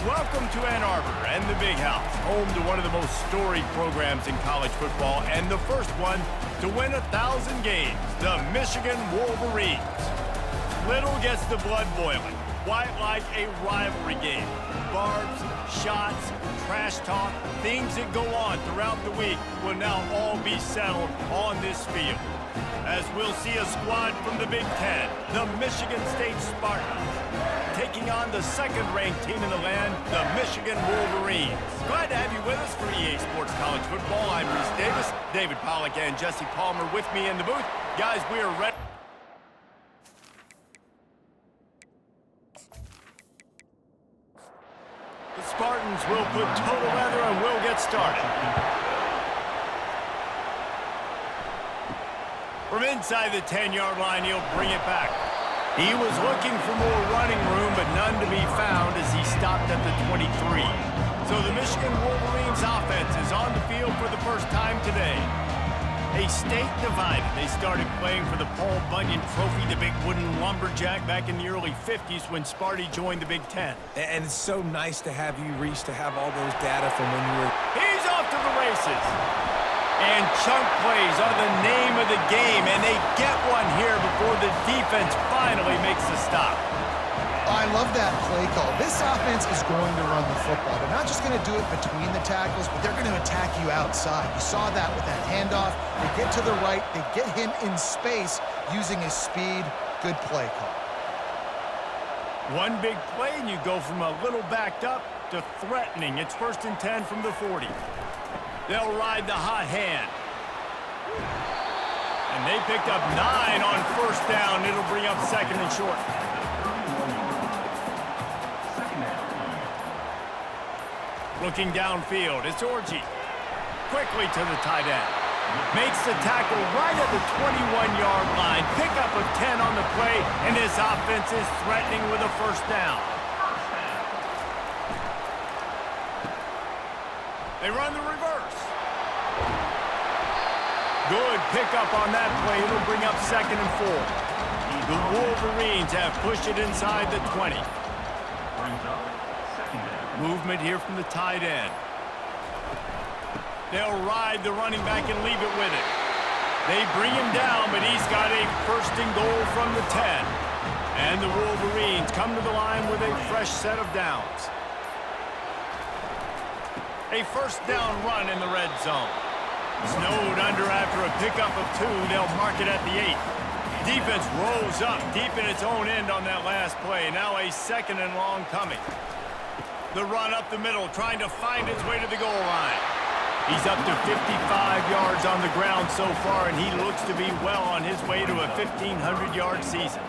welcome to Ann Arbor and the Big House, home to one of the most storied programs in college football and the first one to win 1,000 games, the Michigan Wolverines. Little gets the blood boiling, quite like a rivalry game. Barbs, shots, trash talk, things that go on throughout the week will now all be settled on this field. As we'll see a squad from the Big Ten, the Michigan State Spartans, taking on the second-ranked team in the land, the Michigan Wolverines. Glad to have you with us for EA Sports College Football. I'm Reese Davis, David Pollack and Jesse Palmer with me in the booth. Guys, we are ready. The Spartans will put total leather and we'll get started. From inside the 10-yard line, he'll bring it back. He was looking for more running room, but none to be found as he stopped at the 23. So the Michigan Wolverines offense is on the field for the first time today. A state divided. They started playing for the Paul Bunyan Trophy, the big wooden lumberjack, back in the early 50s when Sparty joined the Big Ten. And it's so nice to have you, Reese, to have all those data from when you were... He's off to the races. And chunk plays are the name of the game, and they get one here before the defense finally makes the stop. I love that play call. This offense is going to run the football. They're not just going to do it between the tackles, but they're going to attack you outside. You saw that with that handoff. They get to the right. They get him in space using his speed. Good play call. One big play, and you go from a little backed up to threatening. It's 1st and 10 from the 40. They'll ride the hot hand. And they picked up 9 on 1st down. It'll bring up 2nd and short. Looking downfield, it's Orji. Quickly to the tight end. Makes the tackle right at the 21-yard line. Pickup of 10 on the play, and his offense is threatening with a 1st down. They run the reverse. Good pickup on that play. It'll bring up 2nd and 4. The Wolverines have pushed it inside the 20. Movement here from the tight end. They'll ride the running back and leave it with it. They bring him down, but he's got a 1st and goal from the 10. And the Wolverines come to the line with a fresh set of downs. A 1st down run in the red zone. Snowed under after a pickup of 2. They'll mark it at the 8. Defense rolls up deep in its own end on that last play. Now a 2nd and long coming. The run up the middle, trying to find his way to the goal line. He's up to 55 yards on the ground so far, and he looks to be well on his way to a 1,500-yard season.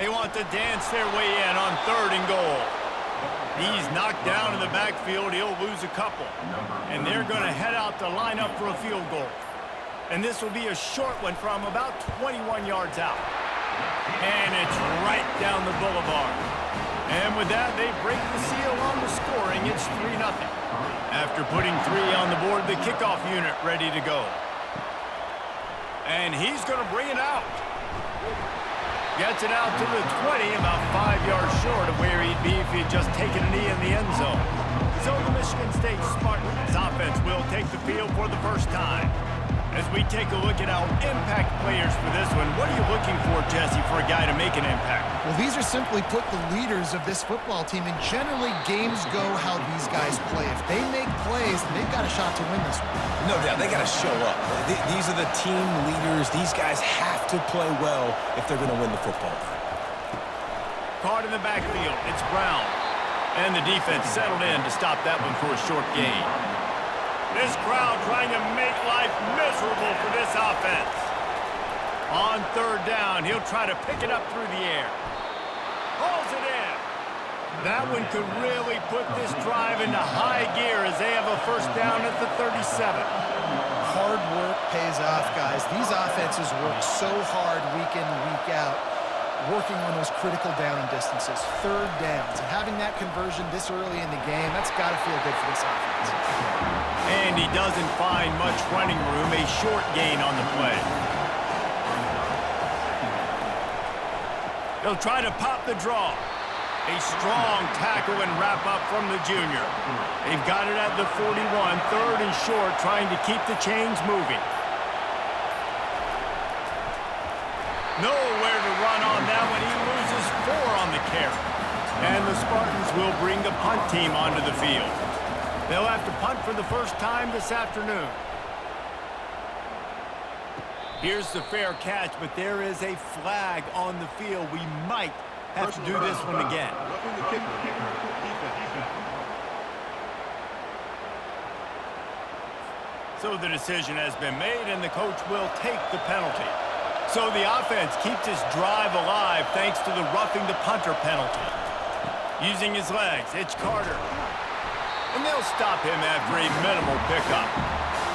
They want to dance their way in on 3rd and goal. He's knocked down in the backfield. He'll lose a couple. And they're going to head out to line up for a field goal. And this will be a short one from about 21 yards out. And it's right down the boulevard. And with that, they break the seal on the scoring. It's 3-0. After putting 3 on the board, the kickoff unit ready to go. And he's going to bring it out. Gets it out to the 20, about 5 yards short of where he'd be if he'd just taken a knee in the end zone. So the Michigan State Spartans offense will take the field for the first time. As we take a look at our impact players for this one, what are you looking for, Jesse, for a guy to make an impact? Well, these are simply put the leaders of this football team, and generally games go how these guys play. If they make plays, they've got a shot to win this one. No doubt, they got to show up. These are the team leaders. These guys have to play well if they're going to win the football game. Caught in the backfield, it's Brown. And the defense settled in to stop that one for a short gain. This crowd trying to make life miserable for this offense. On 3rd down, he'll try to pick it up through the air. Hauls it in. That one could really put this drive into high gear as they have a 1st down at the 37. Hard work pays off, guys. These offenses work so hard week in and week out, working on those critical down distances, 3rd downs. And having that conversion this early in the game, that's got to feel good for this offense. And he doesn't find much running room, a short gain on the play. They'll try to pop the draw. A strong tackle and wrap up from the junior. They've got it at the 41, third and short, trying to keep the chains moving. Nowhere to run on that one. He loses 4 on the carry. And the Spartans will bring the punt team onto the field. They'll have to punt for the first time this afternoon. Here's the fair catch, but there is a flag on the field. We might have to do this one again. So the decision has been made, and the coach will take the penalty. So the offense keeps his drive alive thanks to the roughing the punter penalty. Using his legs, it's Carter. And they'll stop him after a minimal pickup.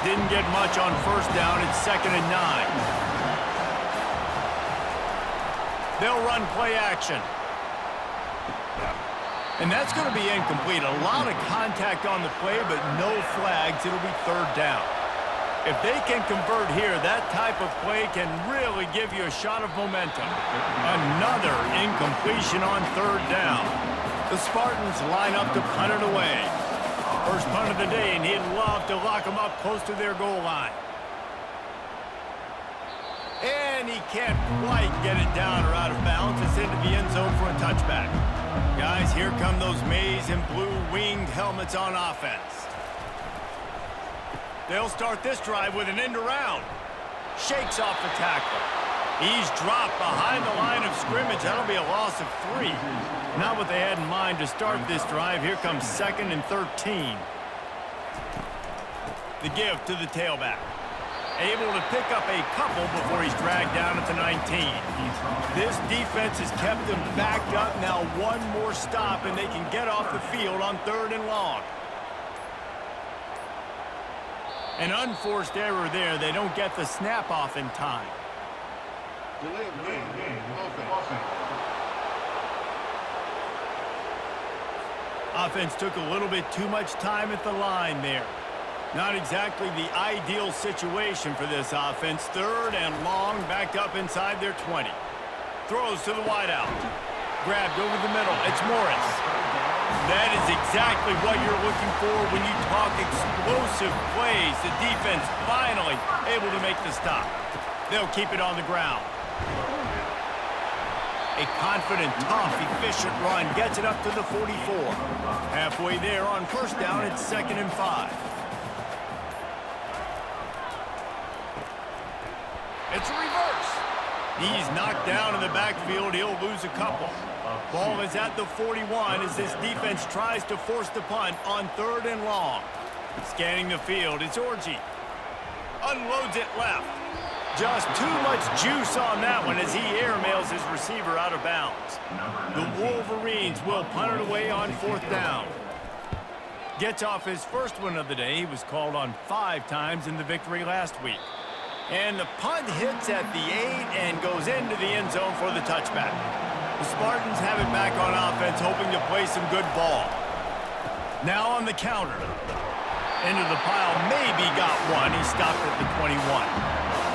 Didn't get much on first down. It's 2nd and 9. They'll run play action. And that's going to be incomplete. A lot of contact on the play, but no flags. It'll be 3rd down. If they can convert here, that type of play can really give you a shot of momentum. Another incompletion on 3rd down. The Spartans line up to punt it away. First punt of the day, and he'd love to lock them up close to their goal line. And he can't quite get it down or out of bounds. It's into the end zone for a touchback. Guys, here come those maize and blue winged helmets on offense. They'll start this drive with an end around. Shakes off the tackle. He's dropped behind the line of scrimmage. That'll be a loss of 3. Not what they had in mind to start this drive. Here comes 2nd and 13. The give to the tailback. Able to pick up a couple before he's dragged down at the 19. This defense has kept them backed up. Now one more stop, and they can get off the field on 3rd and long. An unforced error there. They don't get the snap off in time. Delay of game. Offense took a little bit too much time at the line there. Not exactly the ideal situation for this offense. 3rd and long, backed up inside their 20. Throws to the wideout. Grabbed over the middle. It's Morris. That is exactly what you're looking for when you talk explosive plays. The defense finally able to make the stop. They'll keep it on the ground. A confident, tough, efficient run gets it up to the 44. Halfway there on first down, it's 2nd and 5. It's a reverse. He's knocked down in the backfield. He'll lose a couple. Ball is at the 41 as this defense tries to force the punt on 3rd and long. Scanning the field, it's Orji. Unloads it left. Just too much juice on that one as he airmails his receiver out of bounds. The Wolverines will punt it away on 4th down. Gets off his first one of the day. He was called on 5 times in the victory last week. And the punt hits at the 8 and goes into the end zone for the touchback. The Spartans have it back on offense, hoping to play some good ball. Now on the counter. Into the pile, maybe got one. He stopped at the 21.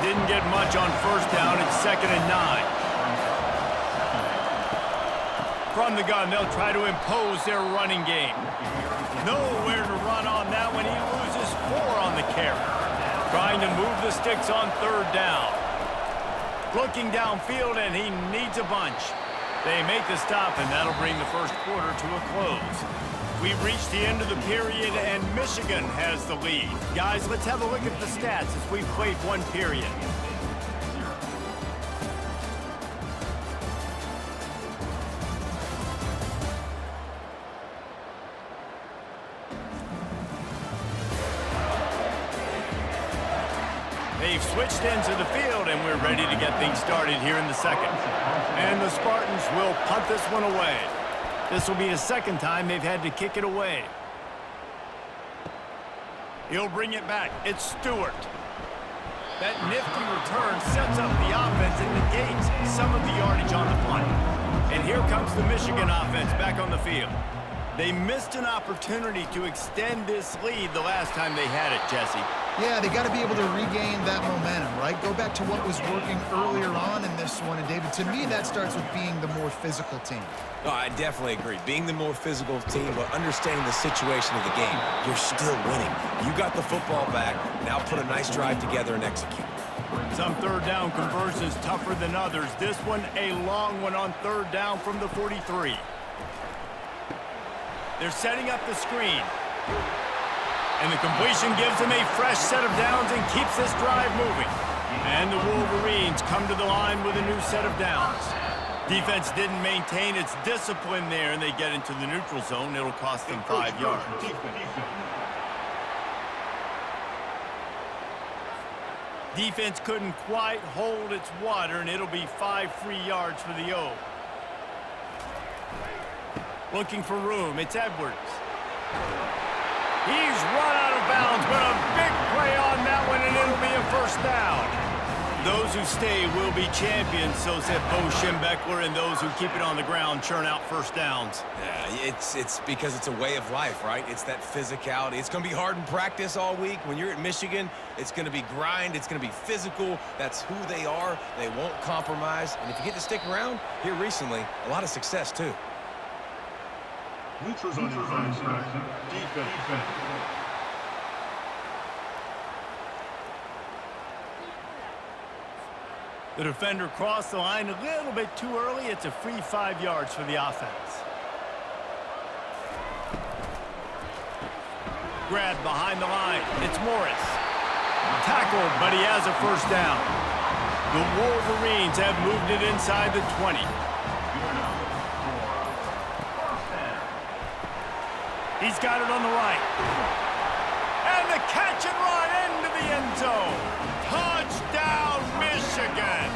Didn't get much on first down. It's 2nd and 9. From the gun, they'll try to impose their running game. Nowhere to run on that one. He loses 4 on the carry. Trying to move the sticks on 3rd down. Looking downfield, and he needs a bunch. They make the stop, and that'll bring the first quarter to a close. We've reached the end of the period, and Michigan has the lead. Guys, let's have a look at the stats as we've played 1 period. They've switched ends of the field, and we're ready to get things started here in the second. And the Spartans will punt this one away. This will be the 2nd time they've had to kick it away. He'll bring it back. It's Stewart. That nifty return sets up the offense and negates some of the yardage on the punt. And here comes the Michigan offense back on the field. They missed an opportunity to extend this lead the last time they had it, Jesse. Yeah, they got to be able to regain that momentum, right? Go back to what was working earlier on in this one. And, David, to me, that starts with being the more physical team. Oh, I definitely agree. Being the more physical team, but understanding the situation of the game. You're still winning. You got the football back. Now put a nice drive together and execute. Some third down conversions tougher than others. This one, a long one on third down from the 43. They're setting up the screen. And the completion gives them a fresh set of downs and keeps this drive moving. And the Wolverines come to the line with a new set of downs. Defense didn't maintain its discipline there, and they get into the neutral zone. It'll cost them 5 yards. Defense couldn't quite hold its water, and it'll be 5 free yards for the O. Looking for room, it's Edwards. He's run out of bounds, but a big play on that one, and it'll be a first down. Those who stay will be champions, so said Bo Schembechler, and those who keep it on the ground churn out first downs. Yeah, it's because it's a way of life, right? It's that physicality. It's going to be hard in practice all week. When you're at Michigan, it's going to be grind. It's going to be physical. That's who they are. They won't compromise. And if you get to stick around here recently, a lot of success, too. Neutrals on defense. The defender crossed the line a little bit too early. It's a free 5 yards for the offense. Grab behind the line. It's Morris. Tackled, but he has a first down. The Wolverines have moved it inside the 20. He's got it on the right. And the catch and run into the end zone. Touchdown, Michigan.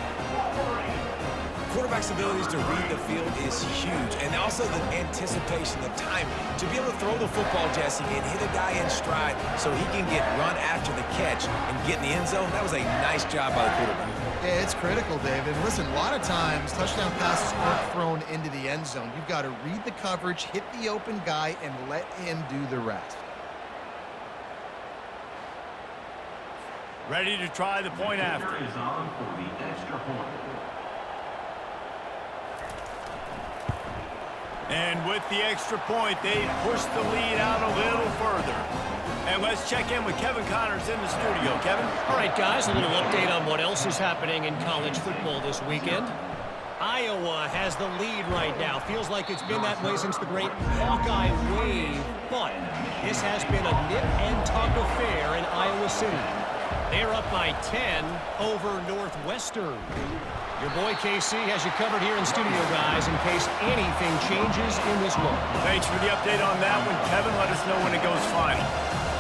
Quarterback's abilities to read the field is huge. And also the anticipation, the timing. To be able to throw the football, Jesse, and hit a guy in stride so he can get run after the catch and get in the end zone, that was a nice job by the quarterback. Yeah, it's critical, David. Listen, a lot of times, touchdown passes aren't thrown into the end zone. You've got to read the coverage, hit the open guy, and let him do the rest. Ready to try the point after. And with the extra point, they push the lead out a little further. And let's check in with Kevin Connors in the studio. Kevin? All right, guys, a little update on what else is happening in college football this weekend. Iowa has the lead right now. Feels like it's been that way since the great Hawkeye wave. But this has been a nip-and-tuck affair in Iowa City. They're up by 10 over Northwestern. Your boy KC has you covered here in studio, guys, in case anything changes in this one. Thanks for the update on that one, Kevin. Let us know when it goes final.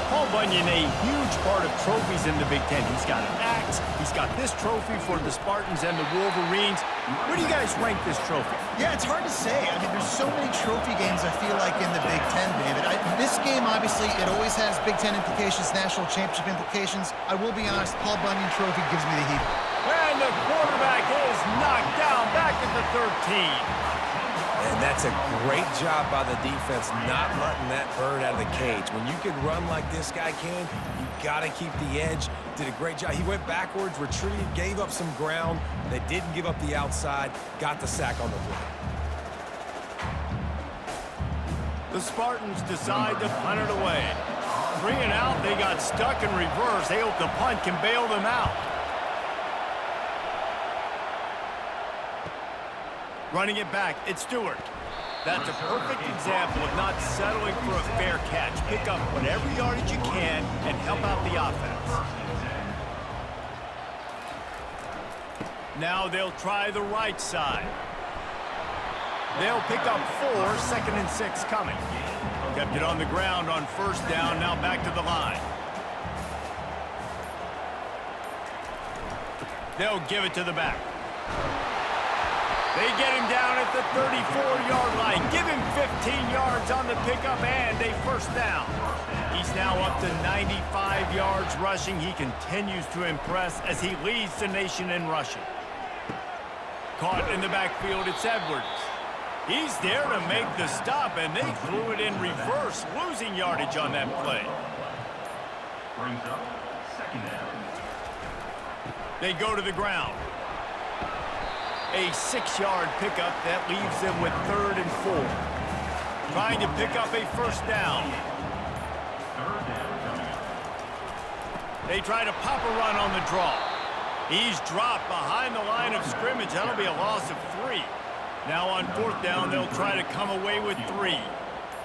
Paul Bunyan, a huge part of trophies in the Big Ten. He's got an axe. He's got this trophy for the Spartans and the Wolverines. Where do you guys rank this trophy? Yeah, it's hard to say. I mean, there's so many trophy games, I feel like, in the Big Ten, David. This game, obviously, it always has Big Ten implications, national championship implications. I will be honest, Paul Bunyan trophy gives me the heat. And the quarterback is knocked down back at the 13. And that's a great job by the defense, not letting that bird out of the cage. When you can run like this guy can, you got to keep the edge. Did a great job. He went backwards, retreated, gave up some ground. They didn't give up the outside, got the sack on the play. The Spartans decide to punt it away. Bring it out, they got stuck in reverse. They hope the punt can bail them out. Running it back, it's Stewart. That's a perfect example of not settling for a fair catch. Pick up whatever yardage you can and help out the offense. Now they'll try the right side. They'll pick up 4, 2nd and 6 coming. Kept it on the ground on first down, now back to the line. They'll give it to the back. They get him down at the 34-yard line. Give him 15 yards on the pickup and a first down. He's now up to 95 yards rushing. He continues to impress as he leads the nation in rushing. Caught in the backfield, it's Edwards. He's there to make the stop, and they threw it in reverse, losing yardage on that play. Brings up second down. They go to the ground. A 6-yard pickup that leaves them with 3rd and 4. Trying to pick up a first down. Third down coming up. They try to pop a run on the draw. He's dropped behind the line of scrimmage. That'll be a loss of 3. Now on 4th down, they'll try to come away with 3.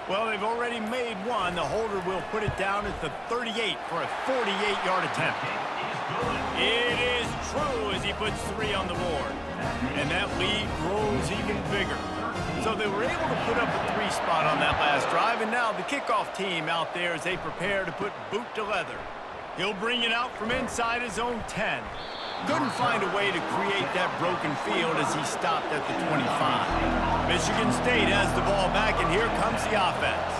Well, they've already made 1. The holder will put it down at the 38 for a 48-yard attempt. It is true as he puts 3 on the board. And that lead grows even bigger. So they were able to put up a 3 spot on that last drive, and now the kickoff team out there as they prepare to put boot to leather. He'll bring it out from inside his own 10. Couldn't find a way to create that broken field as he stopped at the 25. Michigan State has the ball back, and here comes the offense.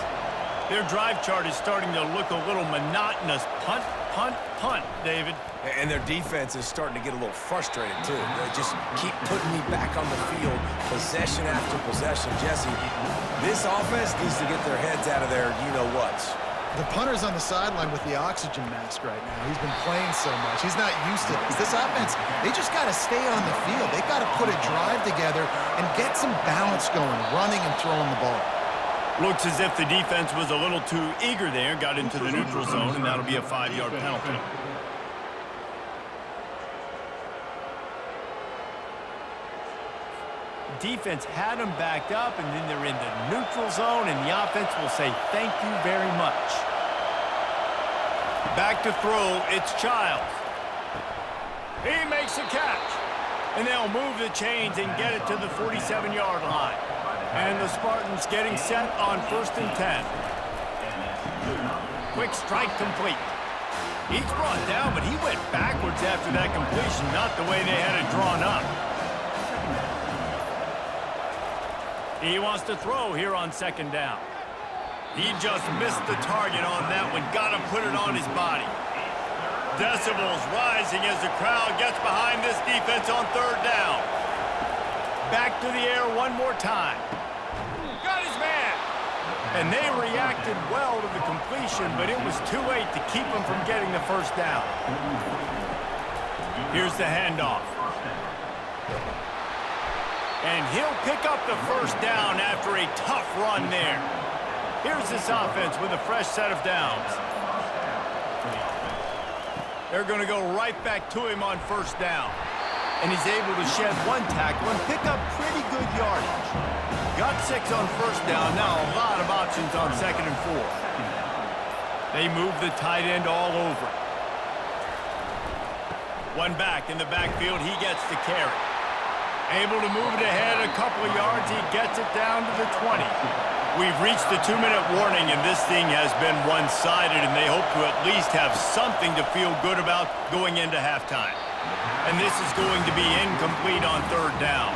Their drive chart is starting to look a little monotonous. Punt, punt, punt, David. And their defense is starting to get a little frustrated, too. They just keep putting me back on the field, possession after possession. Jesse, this offense needs to get their heads out of their you-know-whats. The punter's on the sideline with the oxygen mask right now. He's been playing so much. He's not used to this. This offense, they just got to stay on the field. They got to put a drive together and get some balance going, running and throwing the ball. Looks as if the defense was a little too eager there, got into the neutral zone, and that'll be a 5-yard penalty. Defense had them backed up, and then they're in the neutral zone, and the offense will say thank you very much. Back to throw, it's Childs. He makes a catch, and they'll move the chains and get it to the 47-yard line. And the Spartans getting set on 1st and 10. Quick strike complete. He's brought down, but he went backwards after that completion, not the way they had it drawn up. He wants to throw here on 2nd down. He just missed the target on that one. Got to put it on his body. Decibels rising as the crowd gets behind this defense on 3rd down. Back to the air one more time. Got his man. And they reacted well to the completion, but it was too late to keep him from getting the first down. Here's the handoff. And he'll pick up the first down after a tough run there. Here's this offense with a fresh set of downs. They're going to go right back to him on 1st down. And he's able to shed 1 tackle and pick up pretty good yardage. Got 6 on 1st down. Now a lot of options on 2nd and 4. They move the tight end all over. 1 back in the backfield. He gets the carry. Able to move it ahead a couple of yards. He gets it down to the 20. We've reached the 2-minute warning, and this thing has been one-sided, and they hope to at least have something to feel good about going into halftime. And this is going to be incomplete on 3rd down.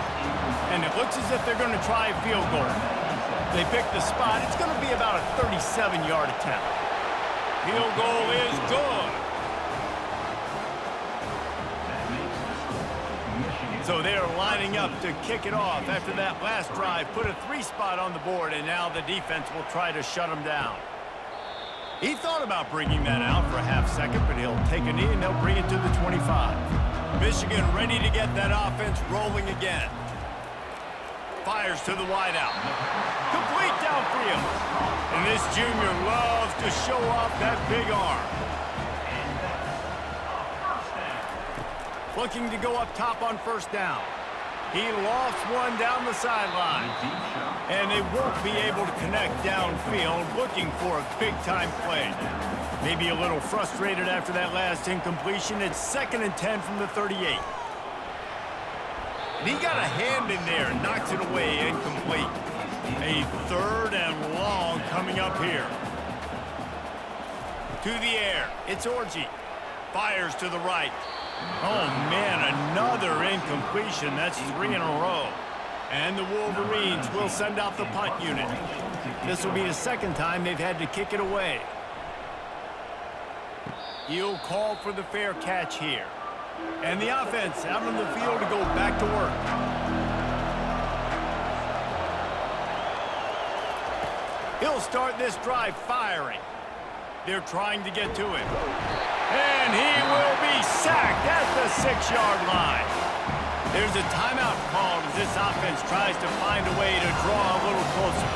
And it looks as if they're going to try a field goal. They pick the spot. It's going to be about a 37-yard attempt. Field goal is good. So they're lining up to kick it off after that last drive. Put a 3 spot on the board, and now the defense will try to shut them down. He thought about bringing that out for a half second, but he'll take a knee, and they'll bring it to the 25. Michigan ready to get that offense rolling again. Fires to the wideout. Complete downfield. And this junior loves to show off that big arm. Looking to go up top on 1st down. He lofts one down the sideline. And they won't be able to connect downfield, looking for a big-time play. Maybe a little frustrated after that last incompletion. It's 2nd and 10 from the 38. And he got a hand in there, knocks it away, incomplete. A 3rd and long coming up here. To the air, it's Orji. Fires to the right. Oh, man, another incompletion. That's 3 in a row. And the Wolverines will send out the punt unit. This will be the 2nd time they've had to kick it away. He'll call for the fair catch here. And the offense out on the field to go back to work. He'll start this drive firing. They're trying to get to him. And he will be sacked at the 6-yard line. There's a timeout called as this offense tries to find a way to draw a little closer.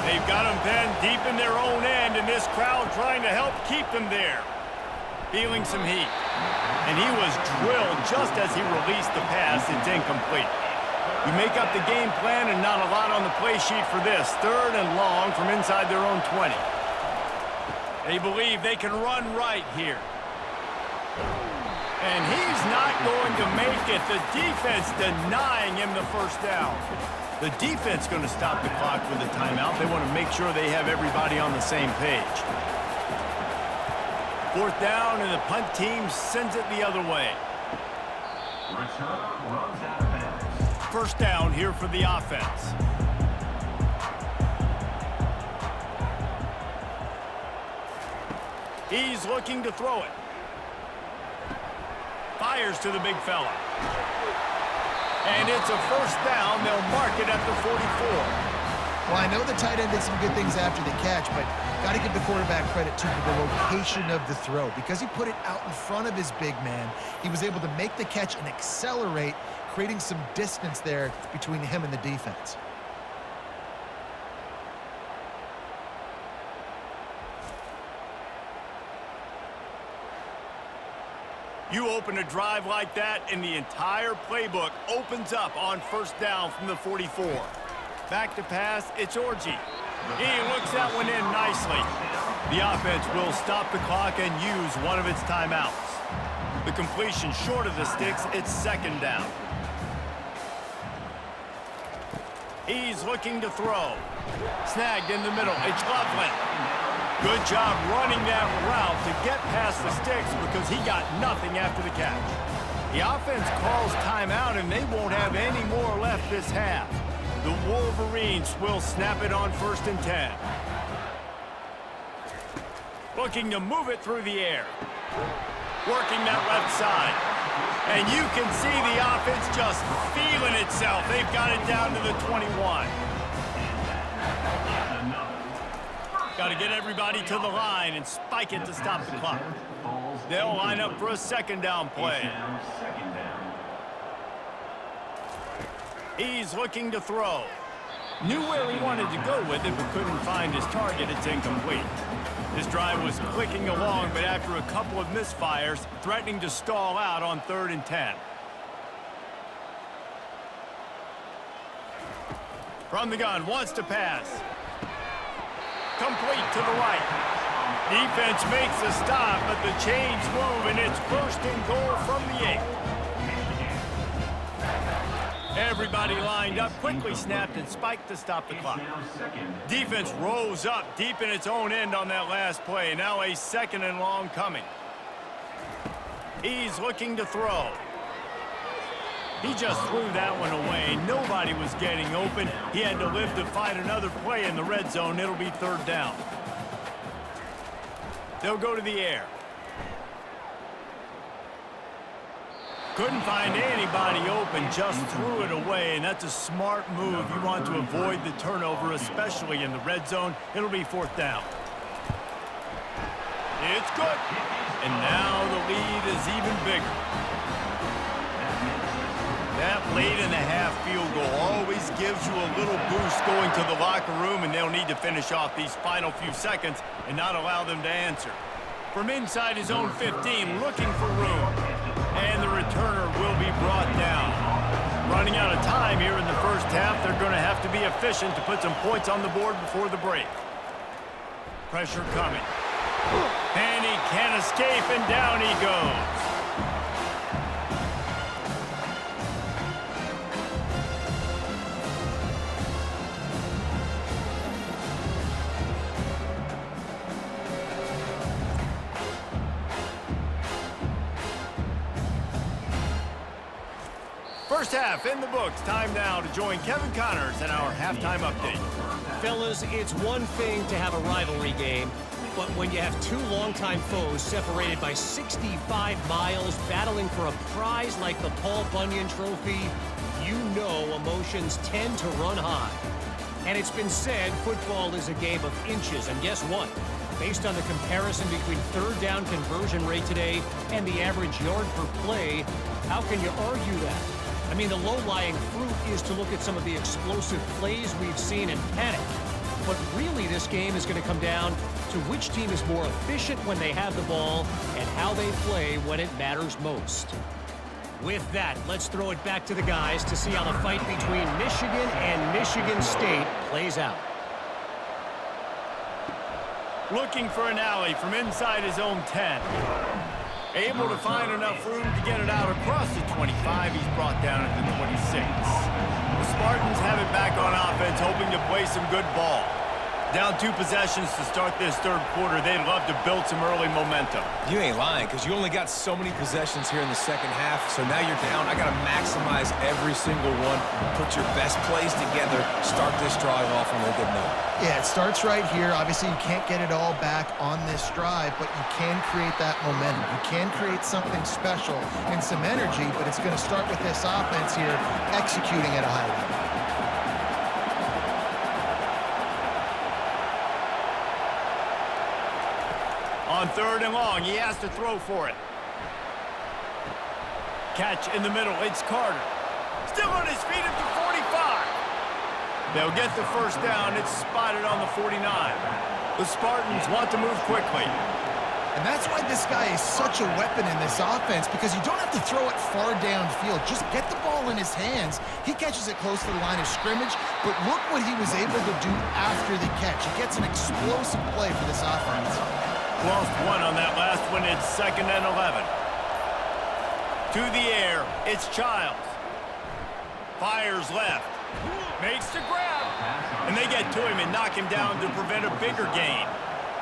They've got them pinned deep in their own end, and this crowd trying to help keep them there. Feeling some heat. And he was drilled just as he released the pass. It's incomplete. You make up the game plan and not a lot on the play sheet for this. 3rd and long from inside their own 20. They believe they can run right here. And he's not going to make it. The defense denying him the first down. The defense going to stop the clock with a timeout. They want to make sure they have everybody on the same page. 4th down, and the punt team sends it the other way. Return runs out of bounds. 1st down here for the offense. He's looking to throw it. Fires to the big fella. And it's a 1st down. They'll mark it at the 44. Well, I know the tight end did some good things after the catch, but got to give the quarterback credit, too, for the location of the throw. Because he put it out in front of his big man, he was able to make the catch and accelerate, creating some distance there between him and the defense. You open a drive like that, and the entire playbook opens up on 1st down from the 44. Back to pass, it's Orji. He looks that one in nicely. The offense will stop the clock and use one of its timeouts. The completion short of the sticks, it's 2nd down. He's looking to throw. Snagged in the middle, it's Loveland. Good job running that route to get past the sticks because he got nothing after the catch. The offense calls timeout, and they won't have any more left this half. The Wolverines will snap it on 1st and 10. Looking to move it through the air. Working that left side. And you can see the offense just feeling itself. They've got it down to the 21. Got to get everybody to the line and spike it to stop the clock. They'll line up for a 2nd down play. He's looking to throw. Knew where he wanted to go with it, but couldn't find his target. It's incomplete. This drive was clicking along, but after a couple of misfires, threatening to stall out on 3rd and 10. From the gun, wants to pass. Complete to the right. Defense makes a stop, but the chains move, and it's 1st and goal from the 8. Everybody lined up, quickly snapped and spiked to stop the clock. Defense rose up deep in its own end on that last play. Now a 2nd and long coming. He's looking to throw. He just threw that one away. Nobody was getting open. He had to live to find another play in the red zone. It'll be 3rd down. They'll go to the air. Couldn't find anybody open, just threw it away, and that's a smart move. You want to avoid the turnover, especially in the red zone. It'll be 4th down. It's good. And now the lead is even bigger. That late-in-the-half field goal always gives you a little boost going to the locker room, and they'll need to finish off these final few seconds and not allow them to answer. From inside his own 15, looking for room. And the returner will be brought down. Running out of time here in the 1st half, they're going to have to be efficient to put some points on the board before the break. Pressure coming. And he can't escape, and down he goes. First half in the books. Time now to join Kevin Connors in our halftime update. Fellas, it's one thing to have a rivalry game, but when you have 2 longtime foes separated by 65 miles battling for a prize like the Paul Bunyan Trophy, you know emotions tend to run high. And it's been said football is a game of inches. And guess what? Based on the comparison between third down conversion rate today and the average yard per play, how can you argue that? I mean, the low-lying fruit is to look at some of the explosive plays we've seen and panic. But really, this game is going to come down to which team is more efficient when they have the ball and how they play when it matters most. With that, let's throw it back to the guys to see how the fight between Michigan and Michigan State plays out. Looking for an alley from inside his own 10. Able to find enough room to get it out across the 25. He's brought down at the 26. The Spartans have it back on offense, hoping to play some good ball. Down 2 possessions to start this third quarter. They'd love to build some early momentum. You ain't lying, because you only got so many possessions here in the second half, so now you're down. I got to maximize every single one, put your best plays together, start this drive off on a good note. Yeah, it starts right here. Obviously, you can't get it all back on this drive, but you can create that momentum. You can create something special and some energy, but it's going to start with this offense here executing at a high level. On third and long, he has to throw for it. Catch in the middle, it's Carter. Still on his feet at the 45. They'll get the first down. It's spotted on the 49. The Spartans want to move quickly. And that's why this guy is such a weapon in this offense, because you don't have to throw it far downfield. Just get the ball in his hands. He catches it close to the line of scrimmage, but look what he was able to do after the catch. He gets an explosive play for this offense. Lost 1 on that last one. It's 2nd and 11. To the air, it's Childs. Fires left. Makes the grab. And they get to him and knock him down to prevent a bigger gain.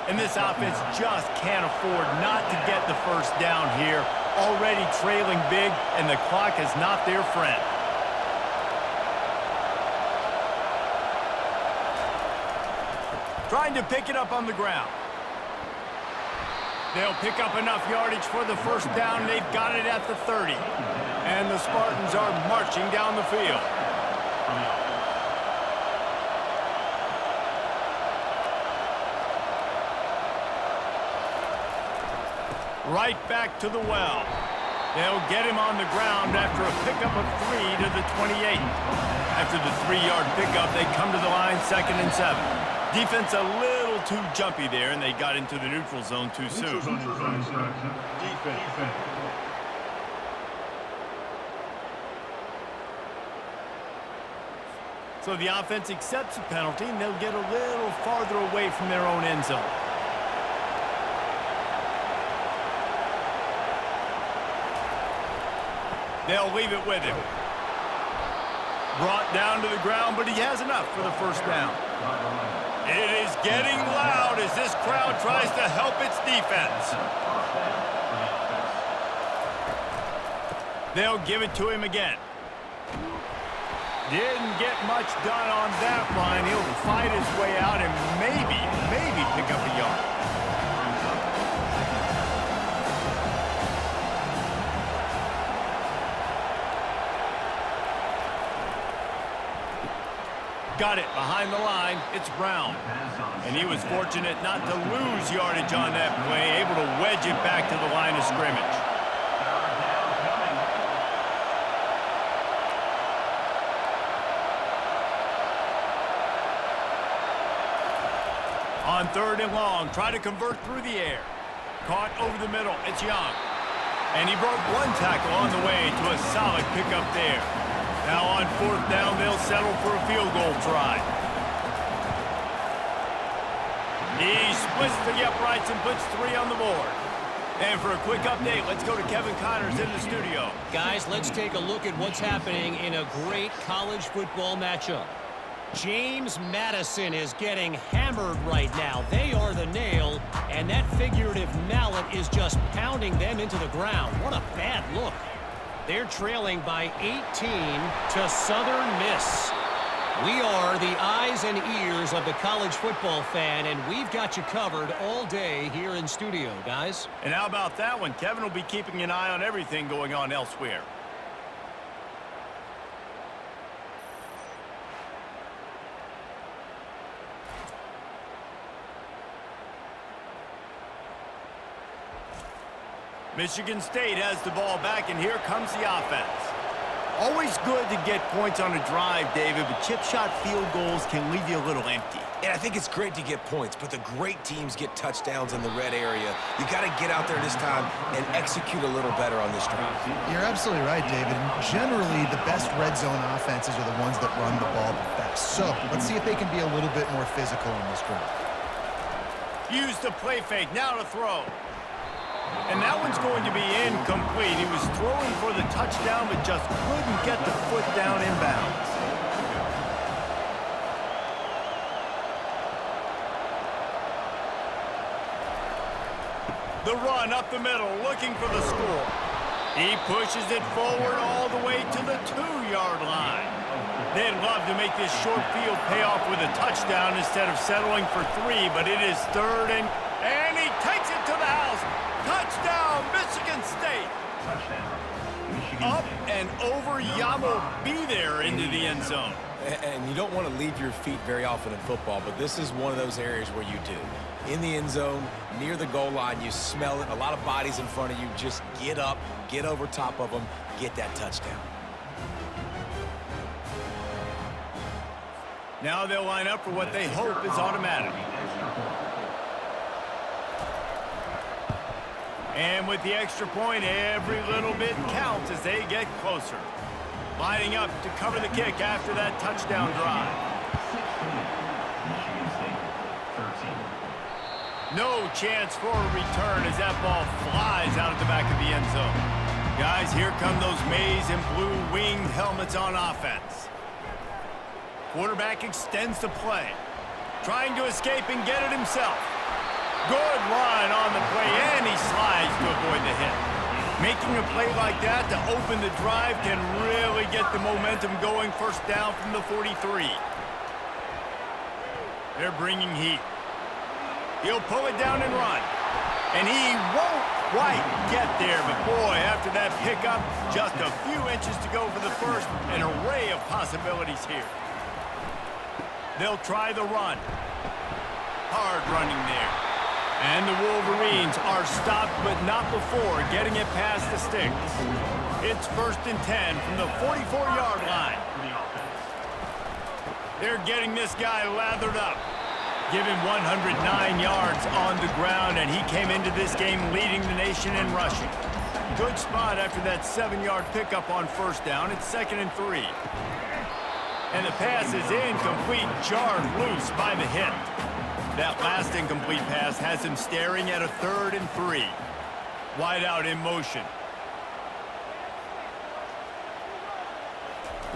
And this offense just can't afford not to get the first down here. Already trailing big, and the clock is not their friend. Trying to pick it up on the ground. They'll pick up enough yardage for the first down. They've got it at the 30. And the Spartans are marching down the field. Right back to the well. They'll get him on the ground after a pickup of 3 to the 28. After the 3-yard pickup, they come to the line 2nd and 7. Defense a little too jumpy there, and they got into the neutral zone too soon. So the offense accepts the penalty, and they'll get a little farther away from their own end zone. They'll leave it with him. Brought down to the ground, but he has enough for the first down. It is getting loud as this crowd tries to help its defense. They'll give it to him again. Didn't get much done on that line. He'll fight his way out and maybe pick up a yard. Got it behind the line. It's Brown. And he was fortunate not to lose yardage on that play, able to wedge it back to the line of scrimmage. On third and long, try to convert through the air. Caught over the middle. It's Young. And he broke 1 tackle on the way to a solid pickup there. Now on 4th down, they'll settle for a field goal try. He splits the uprights and puts 3 on the board. And for a quick update, let's go to Kevin Connors in the studio. Guys, let's take a look at what's happening in a great college football matchup. James Madison is getting hammered right now. They are the nail, and that figurative mallet is just pounding them into the ground. What a bad look. They're trailing by 18 to Southern Miss. We are the eyes and ears of the college football fan, and we've got you covered all day here in studio, guys. And how about that one? Kevin will be keeping an eye on everything going on elsewhere. Michigan State has the ball back, and here comes the offense. Always good to get points on a drive, David, but chip shot field goals can leave you a little empty. And I think it's great to get points, but the great teams get touchdowns in the red area. You got to get out there this time and execute a little better on this drive. You're absolutely right, David. And generally, the best red zone offenses are the ones that run the ball the best. So let's see if they can be a little bit more physical in this drive. Use the play fake, now to throw. And that one's going to be incomplete. He was throwing for the touchdown, but just couldn't get the foot down inbounds. The run up the middle, looking for the score. He pushes it forward all the way to the 2-yard line. They'd love to make this short field pay off with a touchdown instead of settling for 3, but it is 3rd and he takes it to the house. Touchdown, Michigan State. Up and over, Yamo be there into the end zone. And you don't want to leave your feet very often in football, but this is one of those areas where you do. In the end zone, near the goal line, you smell it. A lot of bodies in front of you. Just get up, get over top of them, get that touchdown. Now they'll line up for what they hope is automatic. And with the extra point, every little bit counts as they get closer. Lining up to cover the kick after that touchdown drive. No chance for a return as that ball flies out of the back of the end zone. Guys, here come those maize and blue winged helmets on offense. Quarterback extends the play. Trying to escape and get it himself. Good run on the play, and he slides to avoid the hit. Making a play like that to open the drive can really get the momentum going. First down from the 43. They're bringing heat. He'll pull it down and run. And he won't quite get there, but boy, after that pickup, just a few inches to go for the first. An array of possibilities here. They'll try the run. Hard running there. And the Wolverines are stopped, but not before getting it past the sticks. It's 1st and 10 from the 44-yard line. They're getting this guy lathered up. Give him 109 yards on the ground, and he came into this game leading the nation in rushing. Good spot after that 7-yard pickup on first down. It's 2nd and 3. And the pass is incomplete, jarred loose by the hit. That last incomplete pass has him staring at a 3rd and 3. Wide out in motion.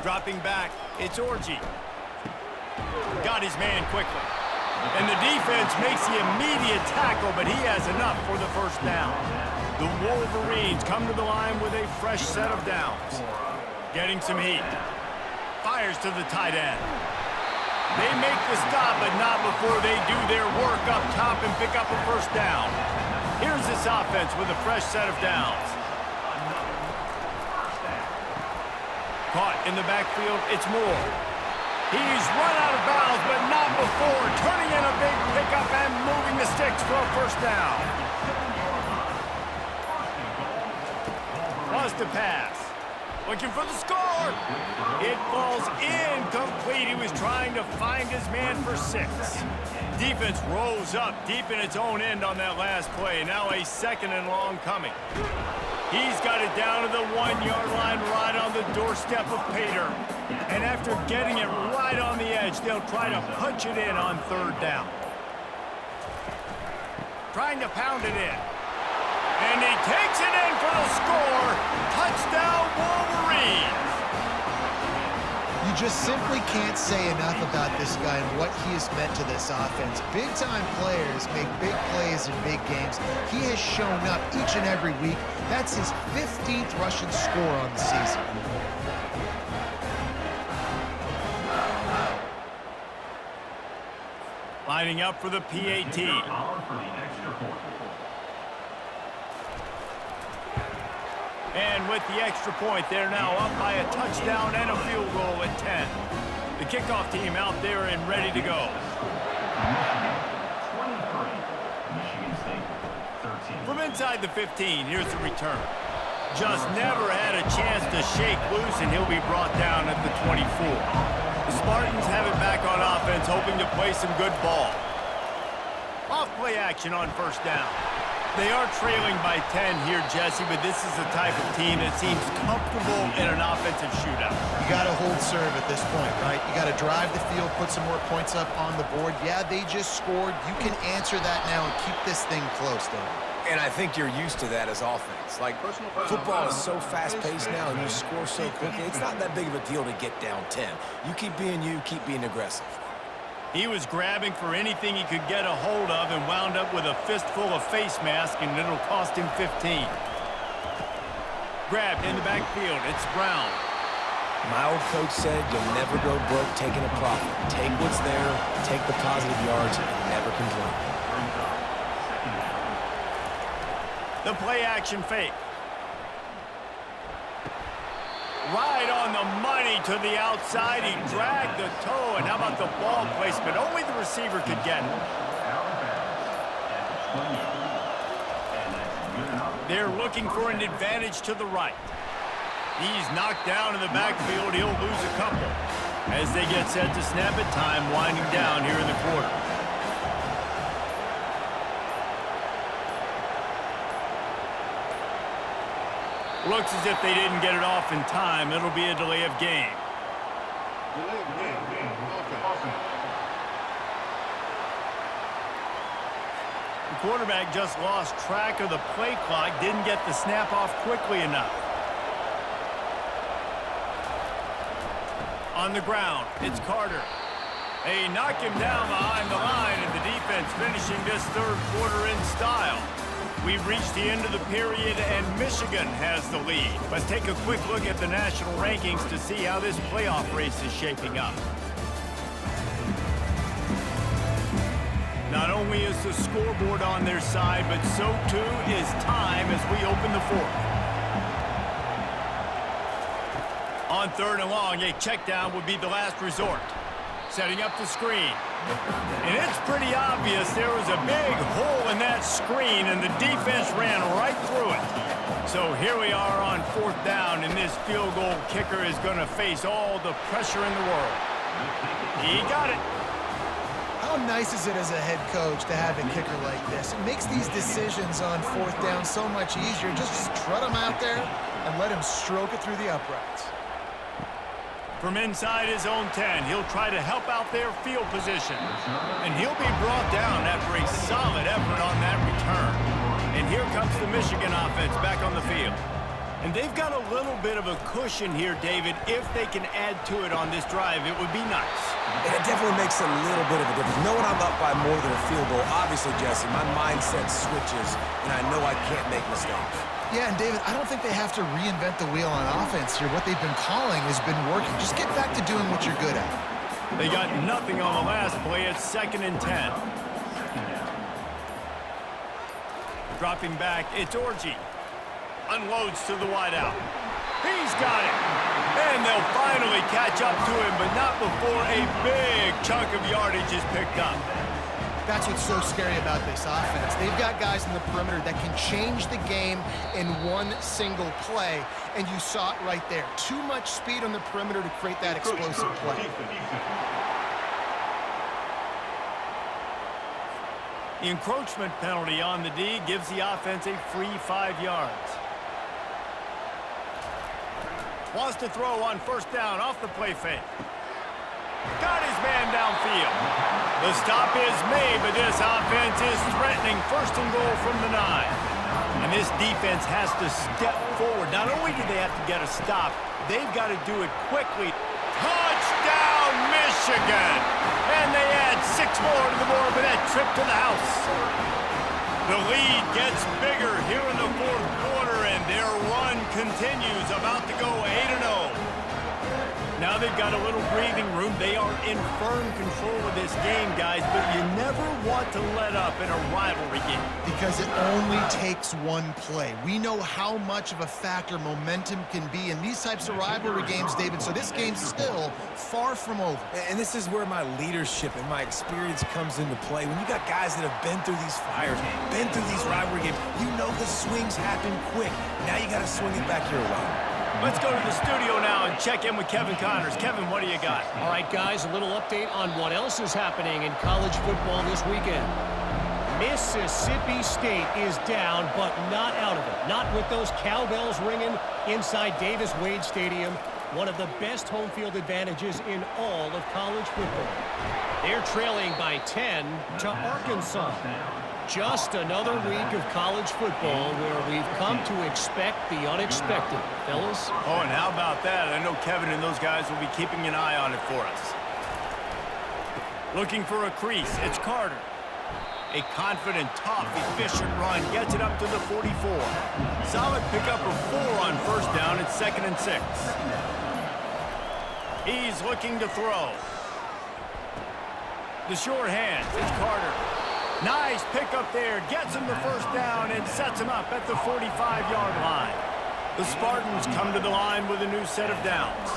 Dropping back, it's Orji. Got his man quickly. And the defense makes the immediate tackle, but he has enough for the first down. The Wolverines come to the line with a fresh set of downs. Getting some heat. Fires to the tight end. They make the stop, but not before they do their work up top and pick up a first down. Here's this offense with a fresh set of downs. Caught in the backfield, it's Moore. He's run out of bounds, but not before turning in a big pickup and moving the sticks for a first down. Wants to pass. Looking for the score. It falls incomplete. He was trying to find his man for 6. Defense rose up deep in its own end on that last play. Now a 2nd and long coming. He's got it down to the 1-yard line right on the doorstep of Pater. And after getting it right on the edge, they'll try to punch it in on 3rd down. Trying to pound it in. And he takes it in for the score. Touchdown, Wolverines. You just simply can't say enough about this guy and what he has meant to this offense. Big-time players make big plays in big games. He has shown up each and every week. That's his 15th rushing score on the season. Lining up for the PAT. And with the extra point, they're now up by a touchdown and a field goal at 10. The kickoff team out there and ready to go. From Inside the 15, here's the return. Just never had a chance to shake loose, and he'll be brought down at the 24. The Spartans have it back on offense, hoping to play some good ball. Off play action on first down. They are trailing by 10 here, Jesse, but this is the type of team that seems comfortable in an offensive shootout. You got to hold serve at this point, right? You got to drive the field, put some more points up on the board. Yeah, they just scored. You can answer that now and keep this thing close, David. And I think you're used to that as offense. Like, football is so fast-paced now, and you score so quickly, it's not that big of a deal to get down 10. You keep being aggressive. He was grabbing for anything he could get a hold of and wound up with a fistful of face mask, and it'll cost him 15. Grabbed in the backfield. It's Brown. My old coach said you'll never go broke taking a profit. Take what's there, take the positive yards, and never complain. The play-action fake. Right on the money to the outside. He dragged the toe. And how about the ball placement? Only the receiver could get it. They're looking for an advantage to the right. He's knocked down in the backfield. He'll lose a couple. As they get set to snap it, time winding down here in the quarter. Looks as if they didn't get it off in time. It'll be a delay of game. The quarterback just lost track of the play clock, didn't get the snap off quickly enough. On the ground, it's Carter. They knock him down behind the line, and the defense finishing this third quarter in style. We've reached the end of the period, and Michigan has the lead. Let's take a quick look at the national rankings to see how this playoff race is shaping up. Not only is the scoreboard on their side, but so too is time as we open the fourth. On third and long, a check down would be the last resort. Setting up the screen. And it's pretty obvious there was a big hole in that screen, and the defense ran right through it. So here we are on fourth down, and this field goal kicker is going to face all the pressure in the world. He got it. How nice is it as a head coach to have a kicker like this? It makes these decisions on fourth down so much easier. Just trot him out there and let him stroke it through the uprights. From inside his own 10, he'll try to help out their field position. And he'll be brought down after a solid effort on that return. And here comes the Michigan offense back on the field. And they've got a little bit of a cushion here, David. If they can add to it on this drive, it would be nice. And it definitely makes a little bit of a difference. Knowing I'm up by more than a field goal, obviously, Jesse, my mindset switches, and I know I can't make mistakes. Yeah, and David, I don't think they have to reinvent the wheel on offense here. What they've been calling has been working. Just get back to doing what you're good at. They got nothing on the last play. It's 2nd and 10. Dropping back, it's Orji. Unloads to the wideout. He's got it. And they'll finally catch up to him, but not before a big chunk of yardage is picked up. That's what's so scary about this offense. They've got guys in the perimeter that can change the game in one single play, and you saw it right there. Too much speed on the perimeter to create that explosive play. The encroachment penalty on the D gives the offense a free 5 yards. Wants to throw on first down off the play fake. Got his man downfield. The stop is made, but this offense is threatening 1st and goal from the 9. And this defense has to step forward. Not only do they have to get a stop, they've got to do it quickly. Touchdown, Michigan! And they add 6 more to the board with that trip to the house. The lead gets bigger here in the 4th quarter, and their run continues, about to go 8-0. Now they've got a little breathing room. They are in firm control of this game, guys, but you never want to let up in a rivalry game. Because it only takes one play. We know how much of a factor momentum can be in these types of rivalry games, David, so this game's still far from over. And this is where my leadership and my experience comes into play. When you got guys that have been through these fires, been through these rivalry games, you know the swings happen quick. Now you got to swing it back your way. Let's go to the studio now and check in with Kevin Connors. Kevin, what do you got? All right, guys, a little update on what else is happening in college football this weekend. Mississippi State is down, but not out of it. Not with those cowbells ringing inside Davis-Wade Stadium, one of the best home field advantages in all of college football. They're trailing by 10 to Arkansas. Just another week of college football where we've come to expect the unexpected, fellas. Oh, and how about that? I know Kevin and those guys will be keeping an eye on it for us. Looking for a crease, it's Carter. A confident, tough, efficient run gets it up to the 44. Solid pickup of 4 on first down. It's 2nd and 6. He's looking to throw. The short hands, it's Carter. Nice pickup there, gets him the first down and sets him up at the 45-yard line. The Spartans come to the line with a new set of downs.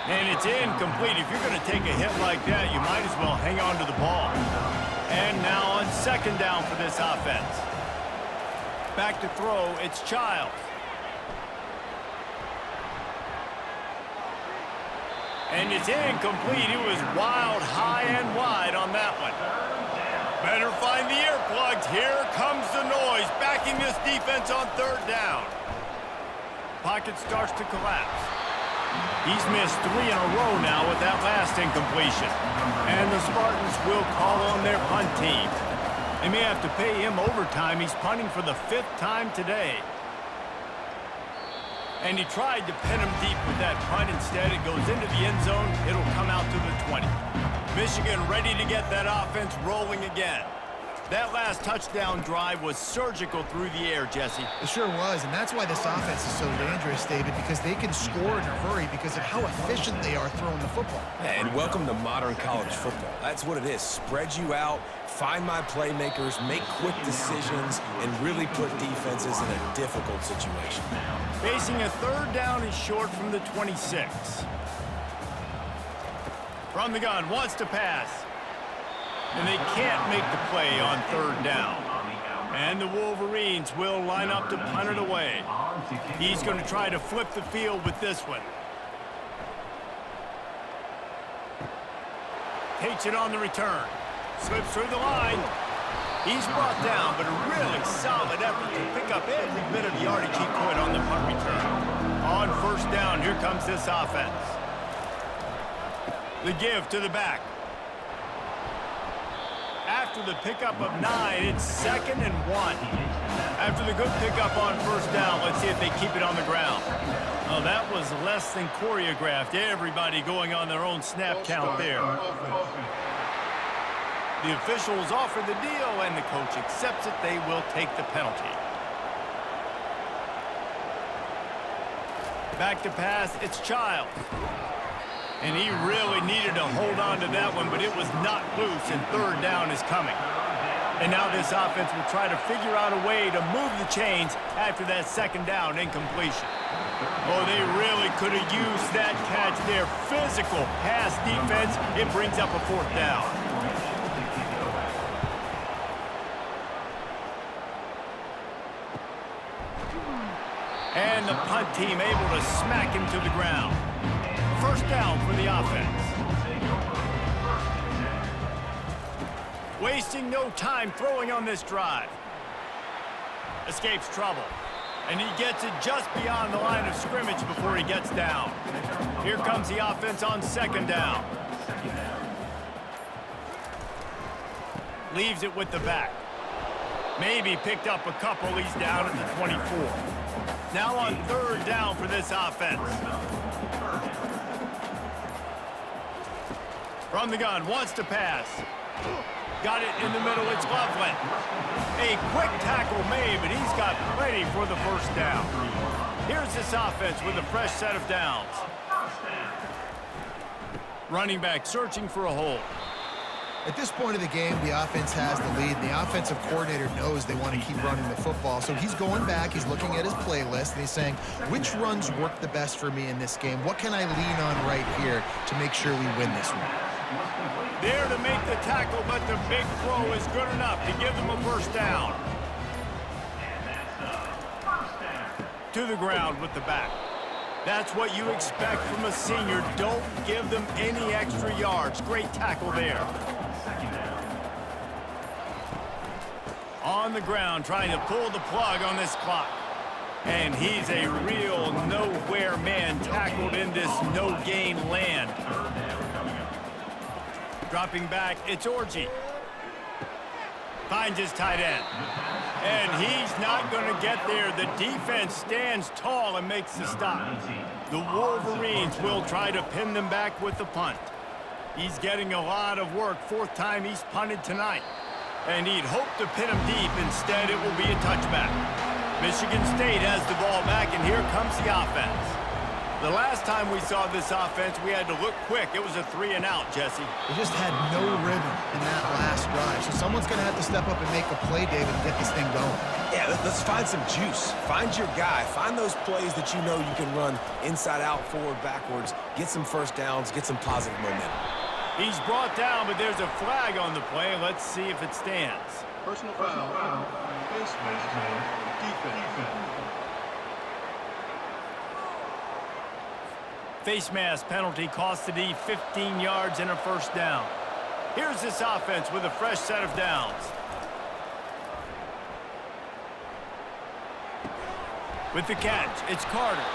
And it's incomplete. If you're going to take a hit like that, you might as well hang on to the ball. And now on 2nd down for this offense. Back to throw, it's Childs. And it's incomplete. It was wild, high and wide on that one. Better find the earplugs. Here comes the noise, backing this defense on 3rd down. Pocket starts to collapse. He's missed 3 in a row now with that last incompletion. And the Spartans will call on their punt team. They may have to pay him overtime. He's punting for the 5th time today. And he tried to pin him deep with that punt. Instead, it goes into the end zone. It'll come out to the 20. Michigan ready to get that offense rolling again. That last touchdown drive was surgical through the air, Jesse. It sure was, and that's why this offense is so dangerous, David, because they can score in a hurry because of how efficient they are throwing the football. And welcome to modern college football. That's what it is. Spread you out, find my playmakers, make quick decisions, and really put defenses in a difficult situation. Facing a 3rd down and short from the 26. From the gun, wants to pass. And they can't make the play on 3rd down. And the Wolverines will line up to punt it away. He's going to try to flip the field with this one. Takes it on the return. Slips through the line. He's brought down, but a really solid effort to pick up every bit of yardage he could on the punt return. On 1st down, here comes this offense. The give to the back. After the pickup of 9, it's 2nd and 1. After the good pickup on 1st down, let's see if they keep it on the ground. Oh, that was less than choreographed. Everybody going on their own snap count there. The officials offer the deal, and the coach accepts it. They will take the penalty. Back to pass, it's Childs. And he really needed to hold on to that one, but it was not loose, and 3rd down is coming. And now this offense will try to figure out a way to move the chains after that 2nd down incompletion. Oh, they really could have used that catch there. Physical pass defense. It brings up a 4th down. And the punt team able to smack him to the ground. 1st down for the offense. Wasting no time throwing on this drive. Escapes trouble. And he gets it just beyond the line of scrimmage before he gets down. Here comes the offense on 2nd down. Leaves it with the back. Maybe picked up a couple. He's down at the 24. Now on 3rd down for this offense. From the gun, wants to pass. got it in the middle. It's Loveland. A quick tackle made, but he's got plenty for the first down. Here's this offense with a fresh set of downs. Running back searching for a hole. At this point of the game, the offense has the lead. The offensive coordinator knows they want to keep running the football. So he's going back, he's looking at his playlist, and he's saying, which runs work the best for me in this game? What can I lean on right here to make sure we win this one? There to make the tackle, but the big throw is good enough to give them a first down. To the ground with the back. That's what you expect from a senior. Don't give them any extra yards. Great tackle there. On the ground, trying to pull the plug on this clock. And he's a real nowhere man, tackled in this no-gain land. Dropping back, it's Orji. Finds his tight end. And he's not going to get there. The defense stands tall and makes the stop. The Wolverines will try to pin them back with the punt. He's getting a lot of work. Fourth time he's punted tonight. And he'd hope to pin him deep. Instead, it will be a touchback. Michigan State has the ball back, and here comes the offense. The last time we saw this offense, we had to look quick. It was a 3-and-out, Jesse. They just had no rhythm in that last drive. So someone's going to have to step up and make a play, David, and get this thing going. Yeah, let's find some juice. Find your guy. Find those plays that you know you can run inside out, forward, backwards. Get some first downs. Get some positive momentum. He's brought down, but there's a flag on the play. Let's see if it stands. Personal foul. Face mask. Defense. Face mask penalty cost the D 15 yards and a first down. Here's this offense with a fresh set of downs. With the catch, it's Carter.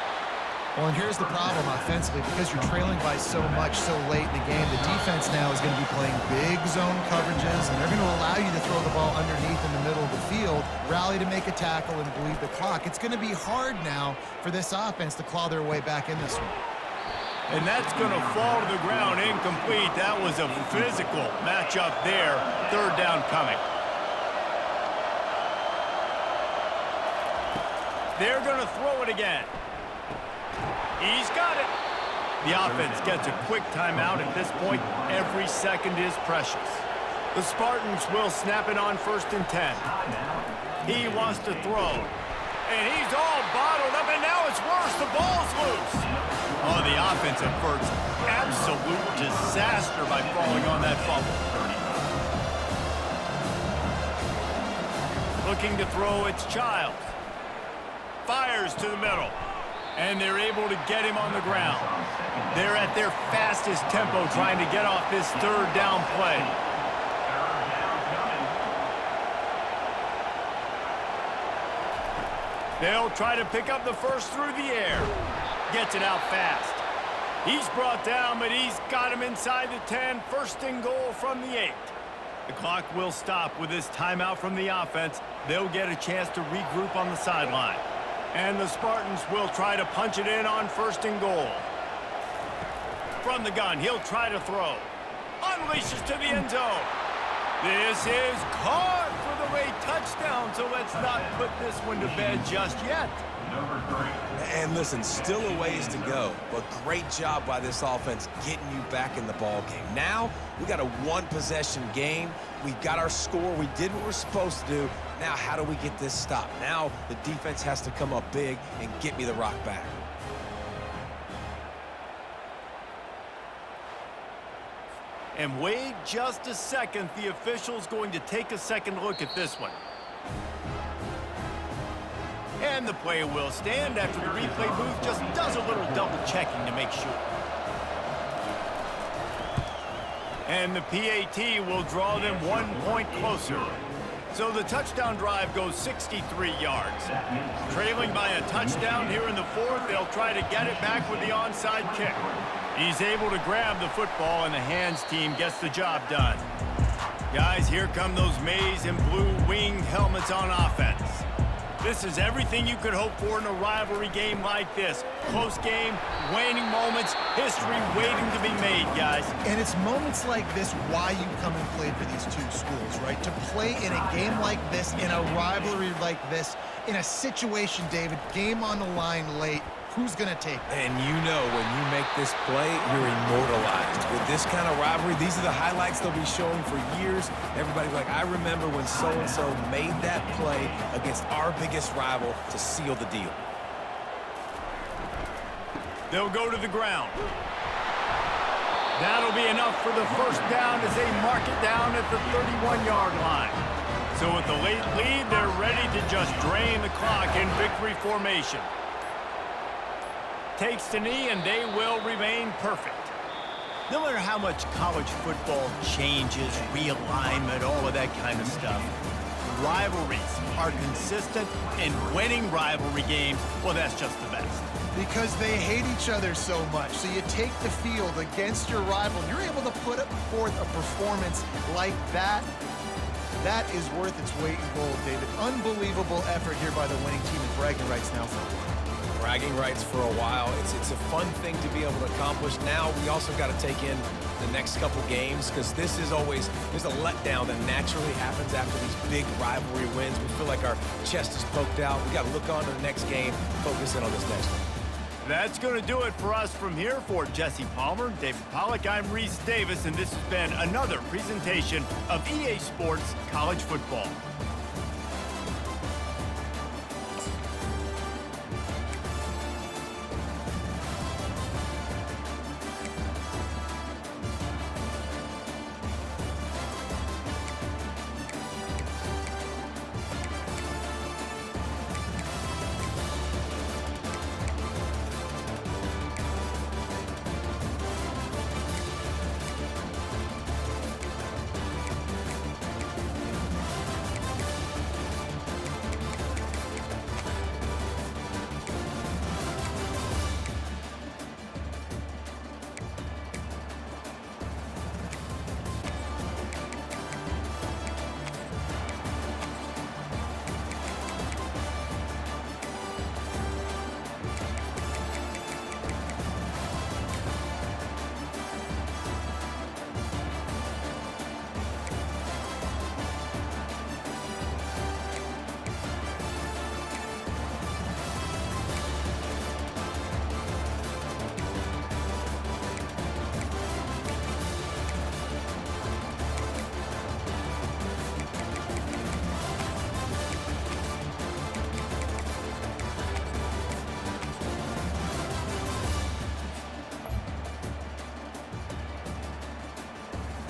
Well, and here's the problem offensively. Because you're trailing by so much so late in the game, the defense now is going to be playing big zone coverages, and they're going to allow you to throw the ball underneath in the middle of the field, rally to make a tackle, and bleed the clock. It's going to be hard now for this offense to claw their way back in this one. And that's going to fall to the ground incomplete. That was a physical matchup there. Third down coming. They're going to throw it again. He's got it. The offense gets a quick timeout. At this point, every second is precious. The Spartans will snap it on 1st and 10. He wants to throw. And he's all bottled up, and now it's worse. The ball's loose. Oh, the offense averts absolute disaster by falling on that fumble. Looking to throw, it's Childs. Fires to the middle. And they're able to get him on the ground. They're at their fastest tempo trying to get off this third down play. They'll try to pick up the first through the air. Gets it out fast. He's brought down, but he's got him inside the 10. First and goal from the 8. The clock will stop with this timeout from the offense. They'll get a chance to regroup on the sideline. And the Spartans will try to punch it in on 1st and goal. From the gun, he'll try to throw. Unleashes to the end zone. This is caught for the late touchdown, so let's not put this one to bed just yet. And listen, still a ways to go, but great job by this offense getting you back in the ball game. Now, we got a one-possession game. We got our score. We did what we're supposed to do. Now, how do we get this stopped? Now, the defense has to come up big and get me the rock back. And wait just a second. The official's going to take a second look at this one. And the play will stand after the replay booth just does a little double checking to make sure. And the PAT will draw them 1 point closer. So the touchdown drive goes 63 yards. Trailing by a touchdown here in the 4th, they'll try to get it back with the onside kick. He's able to grab the football, and the hands team gets the job done. Guys, here come those maize and blue winged helmets on offense. This is everything you could hope for in a rivalry game like this. Close game, waning moments, history waiting to be made, guys. And it's moments like this why you come and play for these two schools, right? To play in a game like this, in a rivalry like this, in a situation, David, game on the line late, who's going to take it? And you know when you make this play, you're immortalized. With this kind of rivalry, these are the highlights they'll be showing for years. Everybody's like, I remember when so-and-so made that play against our biggest rival to seal the deal. They'll go to the ground. That'll be enough for the first down as they mark it down at the 31-yard line. So with the late lead, they're ready to just drain the clock in victory formation. Takes the knee, and they will remain perfect. No matter how much college football changes, realignment, all of that kind of stuff, rivalries are consistent, and winning rivalry games, well, that's just the best. Because they hate each other so much. So you take the field against your rival, and you're able to put forth a performance like that. That is worth its weight in gold, David. Unbelievable effort here by the winning team, and bragging rights now for a while. Bragging rights for a while. It's a fun thing to be able to accomplish. Now we also got to take in the next couple games because this is always, there's a letdown that naturally happens after these big rivalry wins. We feel like our chest is poked out. We got to look on to the next game, focus in on this next one. That's going to do it for us from here. For Jesse Palmer, David Pollack, I'm Reese Davis, and this has been another presentation of EA Sports College Football.